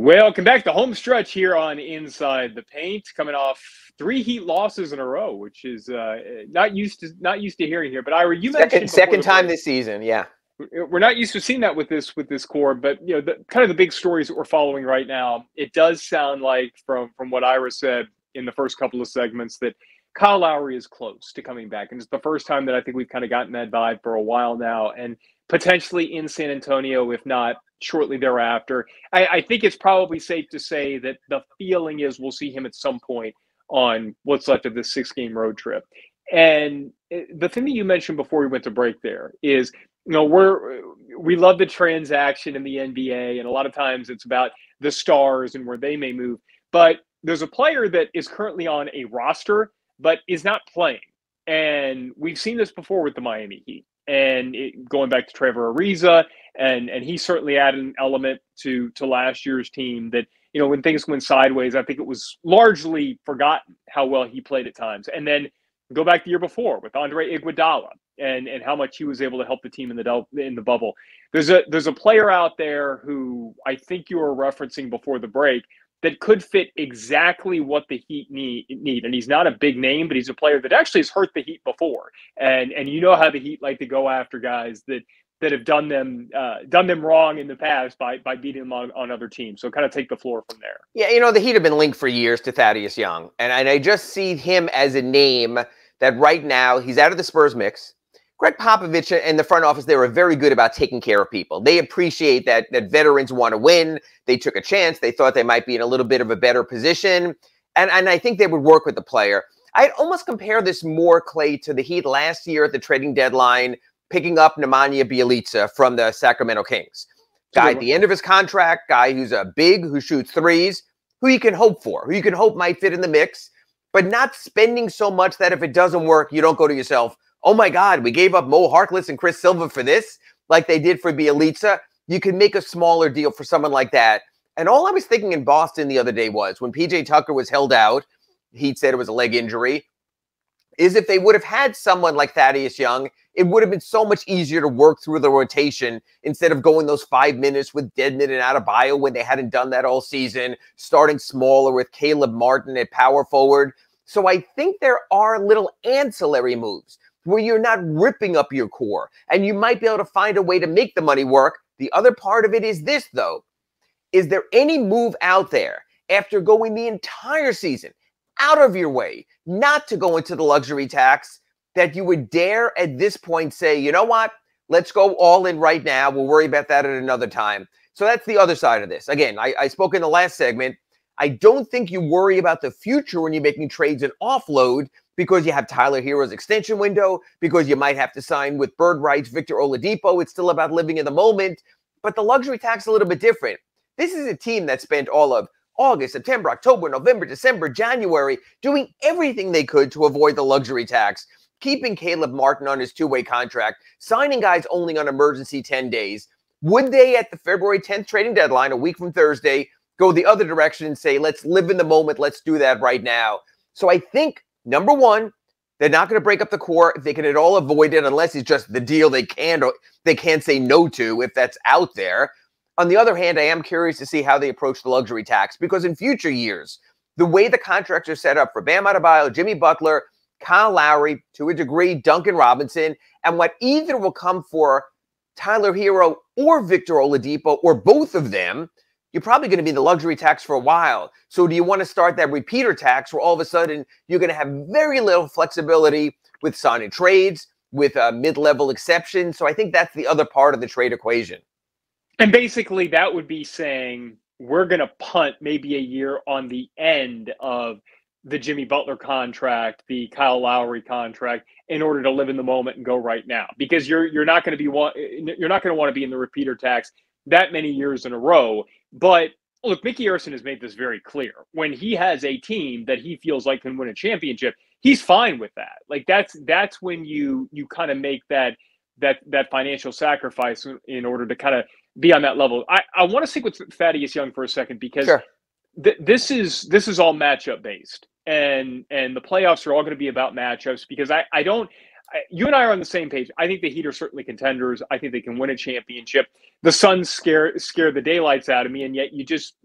Welcome back. The home stretch here on Inside the Paint, coming off 3 Heat losses in a row, which is not used to hearing here. But Ira, you mentioned second time this season, yeah. We're not used to seeing that with this core, but kind of the big stories that we're following right now. It does sound like from what Ira said in the first couple of segments that Kyle Lowry is close to coming back, and it's the first time that I think we've kind of gotten that vibe for a while now, and potentially in San Antonio, if not shortly thereafter. I think it's probably safe to say that the feeling is we'll see him at some point on what's left of this 6-game road trip. And the thing that you mentioned before we went to break there is, we love the transaction in the NBA, and a lot of times it's about the stars and where they may move. But there's a player that is currently on a roster but is not playing. And we've seen this before with the Miami Heat. And going back to Trevor Ariza, and he certainly added an element to last year's team that, when things went sideways, I think it was largely forgotten how well he played at times. And then go back the year before with Andre Iguodala and how much he was able to help the team in the bubble. There's a player out there who I think you were referencing before the break that could fit exactly what the Heat need. And he's not a big name, but he's a player that actually has hurt the Heat before. And you know how the Heat like to go after guys that have done them wrong in the past by beating them on other teams. So kind of take the floor from there. Yeah, the Heat have been linked for years to Thaddeus Young. And I just see him as a name that right now he's out of the Spurs mix. Greg Popovich and the front office, they were very good about taking care of people. They appreciate that veterans want to win. They took a chance. They thought they might be in a little bit of a better position. And I think they would work with the player. I'd almost compare this more, Clay, to the Heat last year at the trading deadline, picking up Nemanja Bjelica from the Sacramento Kings. Guy at the end of his contract, guy who's a big, who shoots threes, who you can hope for, who you can hope might fit in the mix, but not spending so much that if it doesn't work, you don't go to yourself, oh my God, we gave up Mo Harkless and Chris Silva for this, like they did for Bjelica. You can make a smaller deal for someone like that. And all I was thinking in Boston the other day was when PJ Tucker was held out, Heat said it was a leg injury, is if they would have had someone like Thaddeus Young, it would have been so much easier to work through the rotation instead of going those 5 minutes with Dedmon and Adebayo when they hadn't done that all season, starting smaller with Caleb Martin at power forward. So I think there are little ancillary moves where you're not ripping up your core, and you might be able to find a way to make the money work. The other part of it is this, though. Is there any move out there after going the entire season out of your way not to go into the luxury tax that you would dare at this point say, you know what, let's go all in right now. We'll worry about that at another time. So that's the other side of this. Again, I spoke in the last segment. I don't think you worry about the future when you're making trades and offload because you have Tyler Hero's extension window, because you might have to sign with bird rights Victor Oladipo. It's still about living in the moment. But the luxury tax is a little bit different. This is a team that spent all of August, September, October, November, December, January doing everything they could to avoid the luxury tax, keeping Caleb Martin on his 2-way contract, signing guys only on emergency 10 days. Would they, at the February 10th trading deadline, a week from Thursday, go the other direction and say, let's live in the moment, let's do that right now? So I think, number one, they're not going to break up the core if they can at all avoid it, unless it's just the deal they can't say no to if that's out there. On the other hand, I am curious to see how they approach the luxury tax, because in future years, the way the contracts are set up for Bam Adebayo, Jimmy Butler, Kyle Lowry, to a degree, Duncan Robinson, and what either will come for Tyler Hero or Victor Oladipo or both of them, you're probably going to be in the luxury tax for a while. So do you want to start that repeater tax where all of a sudden you're going to have very little flexibility with signing trades, with mid-level exceptions? So I think that's the other part of the trade equation. And basically that would be saying we're going to punt maybe a year on the end of the Jimmy Butler contract, the Kyle Lowry contract, in order to live in the moment and go right now, because you're not going to want to be in the repeater tax that many years in a row. But look, Mickey Arison has made this very clear. When he has a team that he feels like can win a championship, he's fine with that. Like that's when you kind of make that financial sacrifice in order to kind of be on that level. I want to stick with Thaddeus Young for a second, because sure. This is all matchup based, and the playoffs are all going to be about matchups, because you and I are on the same page. I think the Heat are certainly contenders. I think they can win a championship. The Suns scare the daylights out of me, and yet you just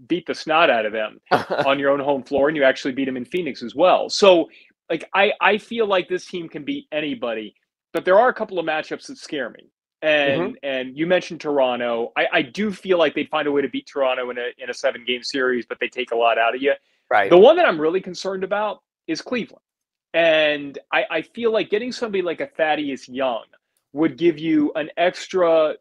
beat the snot out of them on your own home floor, and you actually beat them in Phoenix as well. So, like, I feel like this team can beat anybody, but there are a couple of matchups that scare me. And you mentioned Toronto. I do feel like they'd find a way to beat Toronto in a 7-game series, but they take a lot out of you. Right. The one that I'm really concerned about is Cleveland. And I feel like getting somebody like a Thaddeus Young would give you an extra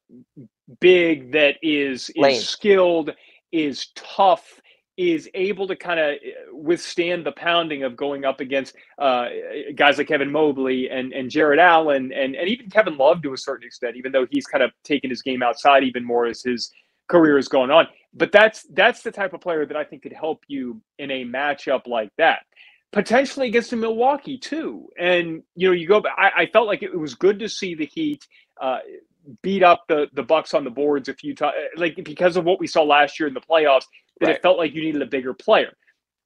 big that is skilled, is tough, is able to kind of withstand the pounding of going up against guys like Kevin Mobley and Jared Allen and even Kevin Love to a certain extent, even though he's kind of taken his game outside even more as his career is going on. But that's the type of player that I think could help you in a matchup like that. Potentially against Milwaukee too. And, you go back, I felt like it was good to see the Heat beat up the Bucks on the boards a few times, like because of what we saw last year in the playoffs, that It felt like you needed a bigger player.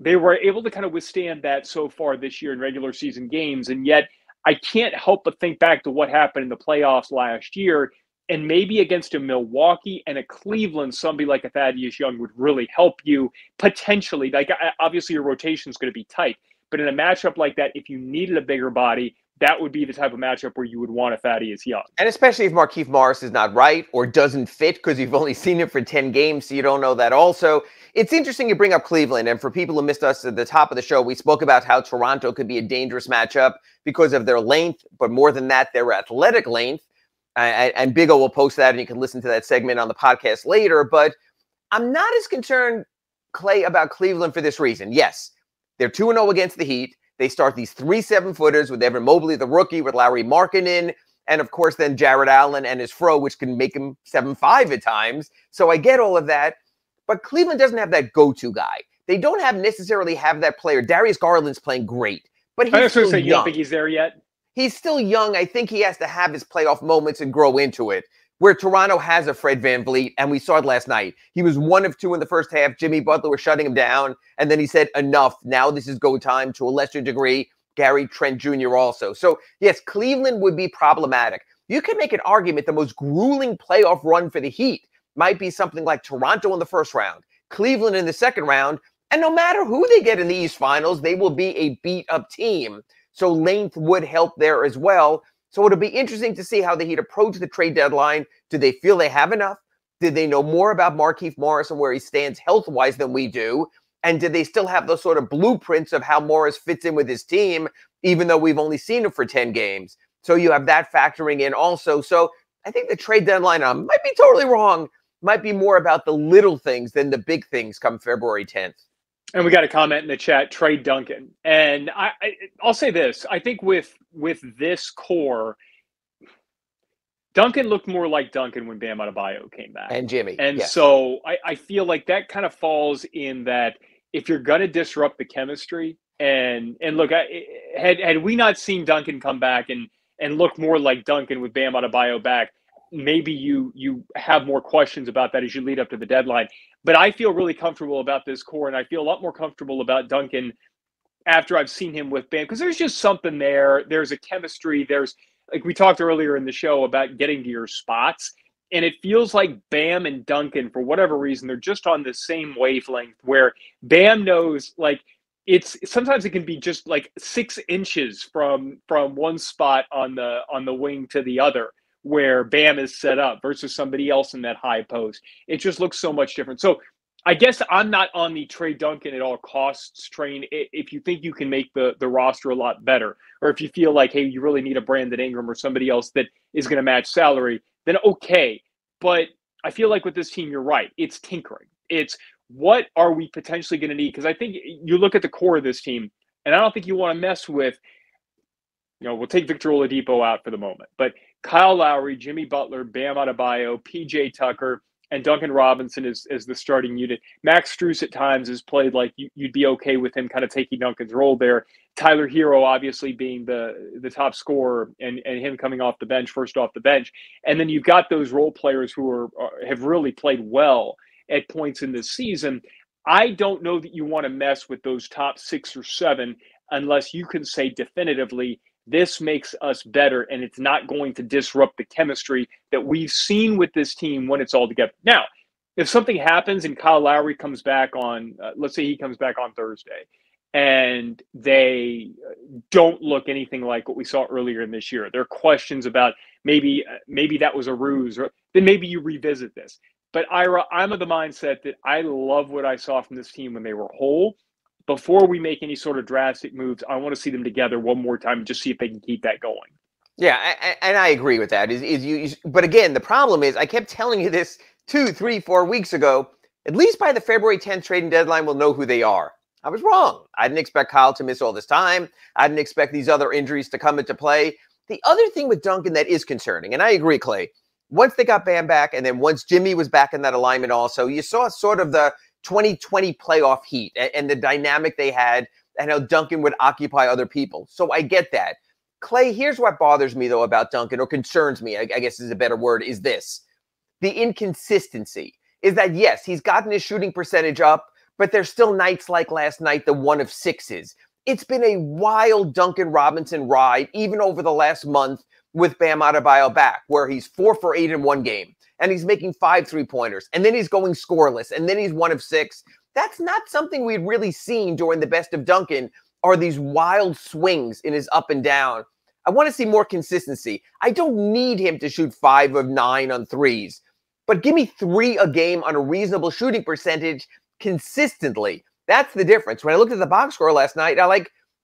They were able to kind of withstand that so far this year in regular season games. And yet I can't help but think back to what happened in the playoffs last year. And maybe against a Milwaukee and a Cleveland, somebody like a Thaddeus Young would really help you potentially. Like, obviously your rotation is going to be tight. But in a matchup like that, if you needed a bigger body, that would be the type of matchup where you would want a Thaddeus Young. And especially if Markieff Morris is not right or doesn't fit because you've only seen him for 10 games, so you don't know that also. It's interesting you bring up Cleveland. And for people who missed us at the top of the show, we spoke about how Toronto could be a dangerous matchup because of their length, but more than that, their athletic length. And Big O will post that, and you can listen to that segment on the podcast later. But I'm not as concerned, Clay, about Cleveland for this reason. Yes, they're 2-0 against the Heat. They start these 3 7-footers with Evan Mobley, the rookie, with Larry Markkinen, and of course then Jared Allen and his fro, which can make him 7'5" at times. So I get all of that. But Cleveland doesn't have that go-to guy. They don't necessarily have that player. Darius Garland's playing great, but he's still young. You don't think he's there yet? He's still young. I think he has to have his playoff moments and grow into it. Where Toronto has a Fred VanVleet, and we saw it last night. He was 1 of 2 in the first half. Jimmy Butler was shutting him down, and then he said, enough. Now this is go time. To a lesser degree, Gary Trent Jr. also. So, yes, Cleveland would be problematic. You can make an argument the most grueling playoff run for the Heat might be something like Toronto in the first round, Cleveland in the second round, and no matter who they get in the East Finals, they will be a beat-up team. So length would help there as well. So it'll be interesting to see how the Heat approach the trade deadline. Do they feel they have enough? Did they know more about Markieff Morris and where he stands health-wise than we do? And did they still have those sort of blueprints of how Morris fits in with his team, even though we've only seen him for 10 games? So you have that factoring in also. So I think the trade deadline, I might be totally wrong, might be more about the little things than the big things come February 10th. And we got a comment in the chat, trade Duncan. And I'll say this. I think with this core, Duncan looked more like Duncan when Bam Adebayo came back. And Jimmy. And yes. So I feel like that kind of falls in that if you're going to disrupt the chemistry, and look, had we not seen Duncan come back and look more like Duncan with Bam Adebayo back, maybe you have more questions about that as you lead up to the deadline. But I feel really comfortable about this core, and I feel a lot more comfortable about Duncan after I've seen him with Bam, because there's just something there. There's a chemistry. There's, like we talked earlier in the show about getting to your spots, and it feels like Bam and Duncan, for whatever reason, they're just on the same wavelength where Bam knows, like, sometimes it can be just like 6 inches from one spot on the wing to the other, where Bam is set up versus somebody else in that high post. It just looks so much different. So I guess I'm not on the trade Duncan at all costs train. If you think you can make the roster a lot better, or if you feel like, hey, you really need a Brandon Ingram or somebody else that is going to match salary, then okay. But I feel like with this team, you're right. It's tinkering. It's what are we potentially going to need? Because I think you look at the core of this team, and I don't think you want to mess with, we'll take Victor Oladipo out for the moment, but Kyle Lowry, Jimmy Butler, Bam Adebayo, PJ Tucker, and Duncan Robinson is the starting unit. Max Strus at times has played like you'd be okay with him kind of taking Duncan's role there. Tyler Hero obviously being the top scorer and him coming off the bench, first off the bench. And then you've got those role players who have really played well at points in this season. I don't know that you want to mess with those top 6 or 7 unless you can say definitively this makes us better, and it's not going to disrupt the chemistry that we've seen with this team when it's all together. Now, if something happens and Kyle Lowry comes back on, let's say he comes back on Thursday, and they don't look anything like what we saw earlier in this year, there are questions about maybe that was a ruse, or then maybe you revisit this. But Ira, I'm of the mindset that I love what I saw from this team when they were whole. Before we make any sort of drastic moves, I want to see them together one more time and just see if they can keep that going. Yeah, and I agree with that. But again, the problem is I kept telling you this 2, 3, 4 weeks ago. At least by the February 10th trading deadline, we'll know who they are. I was wrong. I didn't expect Kyle to miss all this time. I didn't expect these other injuries to come into play. The other thing with Duncan that is concerning, and I agree, Clay, once they got Bam back, and then once Jimmy was back in that alignment also, you saw sort of the 2020 playoff heat and the dynamic they had and how Duncan would occupy other people. So I get that. Clay, here's what bothers me, though, about Duncan, or concerns me, I guess is a better word, is this. The inconsistency is that, yes, he's gotten his shooting percentage up, but there's still nights like last night, the 1 of 6s. It's been a wild Duncan Robinson ride, even over the last month with Bam Adebayo back, where he's 4 for 8 in one game, and he's making 5 3-pointers, and then he's going scoreless, and then he's 1 of 6. That's not something we'd really seen during the best of Duncan, are these wild swings in his up and down. I want to see more consistency. I don't need him to shoot 5 of 9 on threes, but give me 3 a game on a reasonable shooting percentage consistently. That's the difference. When I looked at the box score last night, I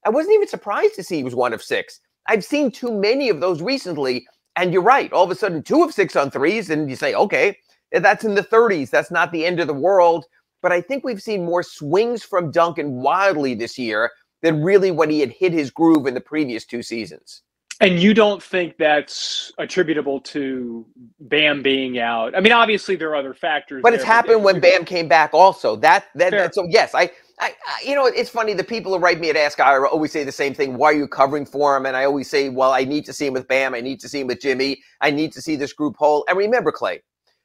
wasn't even surprised to see he was 1 of 6. I've seen too many of those recently, and you're right. All of a sudden, 2 of 6 on threes, and you say, okay, that's in the 30s. That's not the end of the world. But I think we've seen more swings from Duncan wildly this year than really when he had hit his groove in the previous 2 seasons. And you don't think that's attributable to Bam being out? I mean, obviously there are other factors. But it's happened when Bam came back also. So yes, I it's funny. The people who write me at Ask Ira always say the same thing. Why are you covering for him? And I always say, well, I need to see him with Bam. I need to see him with Jimmy. I need to see this group whole. And remember, Clay,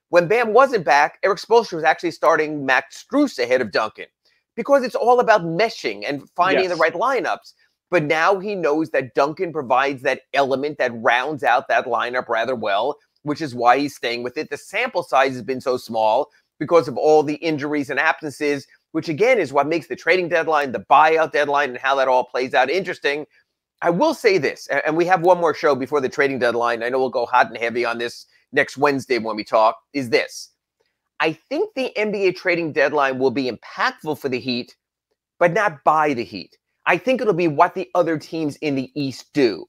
when Bam wasn't back, Eric Spoelstra was actually starting Max Strus ahead of Duncan because it's all about meshing and finding the right lineups. But now he knows that Duncan provides that element that rounds out that lineup rather well, which is why he's staying with it. The sample size has been so small because of all the injuries and absences, which again is what makes the trading deadline, the buyout deadline, and how that all plays out interesting. I will say this, and we have one more show before the trading deadline. I know we'll go hot and heavy on this next Wednesday when we talk, is this. I think the NBA trading deadline will be impactful for the Heat, but not by the Heat. I think it'll be what the other teams in the East do.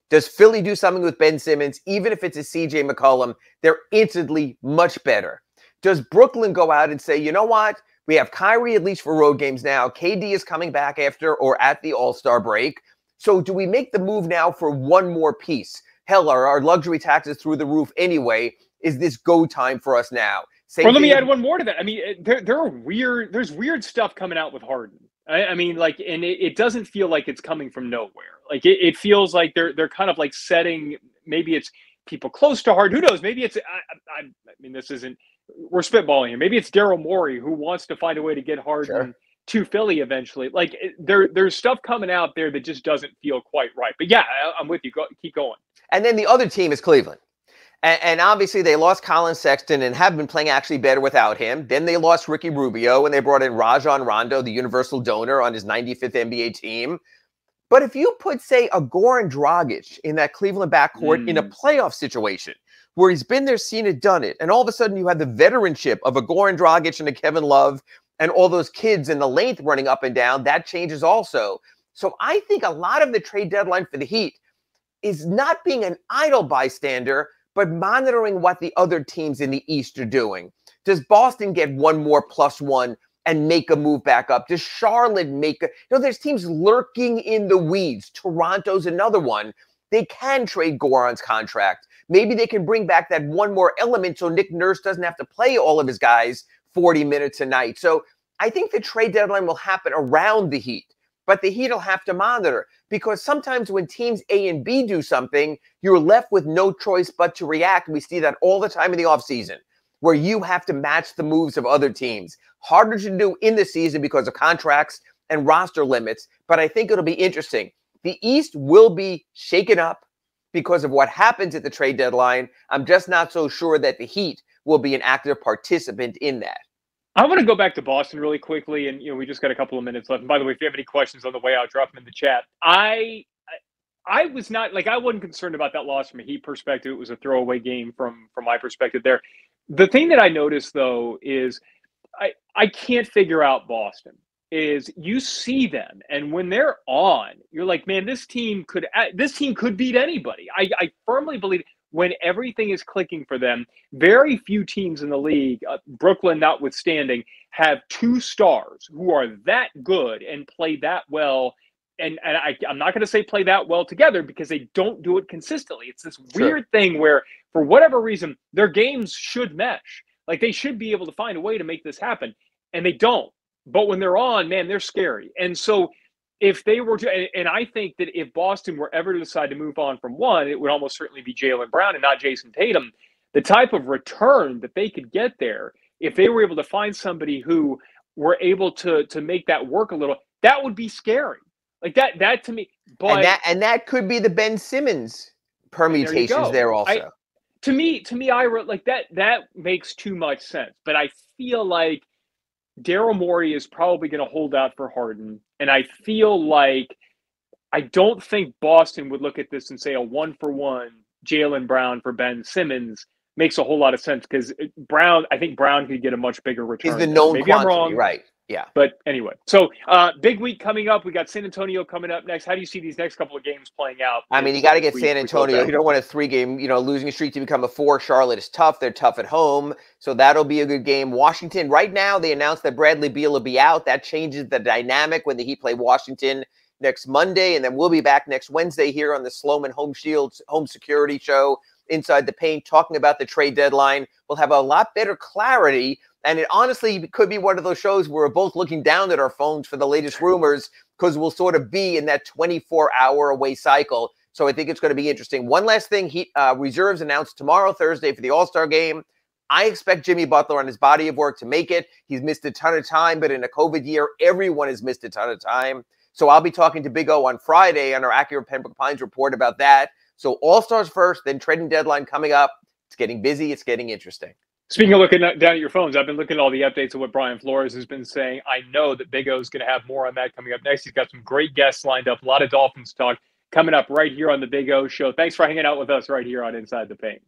Does Philly do something with Ben Simmons? Even if it's a CJ McCollum, they're instantly much better. Does Brooklyn go out and say, you know what? We have Kyrie at least for road games now. KD is coming back after or at the All-Star break. So do we make the move now for one more piece? Hell, our luxury taxes through the roof anyway. Is this go time for us now? Well, let me add one more to that. I mean, there's weird stuff coming out with Harden. I mean, like, and it doesn't feel like it's coming from nowhere. Like, it feels like they're kind of like setting, maybe it's people close to Harden. Who knows? Maybe it's, I mean, this isn't, we're spitballing here. Maybe it's Daryl Morey who wants to find a way to get Harden to Philly eventually. Like, there's stuff coming out there that just doesn't feel quite right. But yeah, I'm with you. Keep going. And then the other team is Cleveland. And obviously they lost Colin Sexton and have been playing actually better without him. Then they lost Ricky Rubio and they brought in Rajon Rondo, the universal donor, on his 95th NBA team. But if you put, say, a Goran Dragic in that Cleveland backcourt in a playoff situation where he's been there, seen it, done it, and all of a sudden you have the veteranship of a Goran Dragic and a Kevin Love and all those kids in the length running up and down, that changes also. So I think a lot of the trade deadline for the Heat is not being an idle bystander, but monitoring what the other teams in the East are doing. Does Boston get one more +1 and make a move back up? Does Charlotte make a... there's teams lurking in the weeds. Toronto's another one. They can trade Goran's contract. Maybe they can bring back that one more element so Nick Nurse doesn't have to play all of his guys 40 minutes a night. So I think the trade deadline will happen around the Heat. But the Heat will have to monitor because sometimes when teams A and B do something, you're left with no choice but to react. We see that all the time in the offseason where you have to match the moves of other teams. Harder to do in the season because of contracts and roster limits, but I think it'll be interesting. The East will be shaken up because of what happens at the trade deadline. I'm just not so sure that the Heat will be an active participant in that. I want to go back to Boston really quickly, and we just got a couple of minutes left. And by the way, if you have any questions on the way out, drop them in the chat. I was not like I wasn't concerned about that loss from a Heat perspective. It was a throwaway game from my perspective there. The thing that I noticed though is I can't figure out Boston. Is you see them, and when they're on, you're like, man, this team could beat anybody. I firmly believe when everything is clicking for them, very few teams in the league, Brooklyn notwithstanding, have two stars who are that good and play that well. And I'm not going to say play that well together because they don't do it consistently. It's this weird thing where, for whatever reason, their games should mesh. Like they should be able to find a way to make this happen, and they don't. But when they're on, man, they're scary. And so if they were to, and I think that if Boston were ever to decide to move on from one, it would almost certainly be Jaylen Brown and not Jason Tatum. The type of return that they could get there, if they were able to find somebody who were able to make that work a little, that would be scary. Like that to me. But and that could be the Ben Simmons permutations there also. To me, I wrote like that makes too much sense. But I feel like Daryl Morey is probably going to hold out for Harden. And I feel like I don't think Boston would look at this and say a 1-for-1 Jaylen Brown for Ben Simmons makes a whole lot of sense because I think Brown could get a much bigger return. He's the known Maybe quantity, I'm wrong. right? Yeah. But anyway, so big week coming up. We got San Antonio coming up next. How do you see these next couple of games playing out? I mean, you got to get San Antonio. You don't want a 3-game, losing streak to become a 4. Charlotte is tough. They're tough at home. So that'll be a good game. Washington, right now, they announced that Bradley Beal will be out. That changes the dynamic when the Heat play Washington next Monday. And then we'll be back next Wednesday here on the Slomin Home Security Show, Inside the Paint, talking about the trade deadline. We'll have a lot better clarity. And it honestly could be one of those shows where we're both looking down at our phones for the latest rumors because we'll sort of be in that 24-hour away cycle. So I think it's going to be interesting. One last thing, Heat reserves announced tomorrow, Thursday, for the All-Star game. I expect Jimmy Butler on his body of work to make it. He's missed a ton of time, but in a COVID year, everyone has missed a ton of time. So I'll be talking to Big O on Friday on our Accurate Pembroke Pines report about that. So All-Stars first, then trading deadline coming up. It's getting busy. It's getting interesting. Speaking of looking down at your phones, I've been looking at all the updates of what Brian Flores has been saying. I know that Big O is going to have more on that coming up next. He's got some great guests lined up, a lot of Dolphins talk coming up right here on the Big O Show. Thanks for hanging out with us right here on Inside the Paint.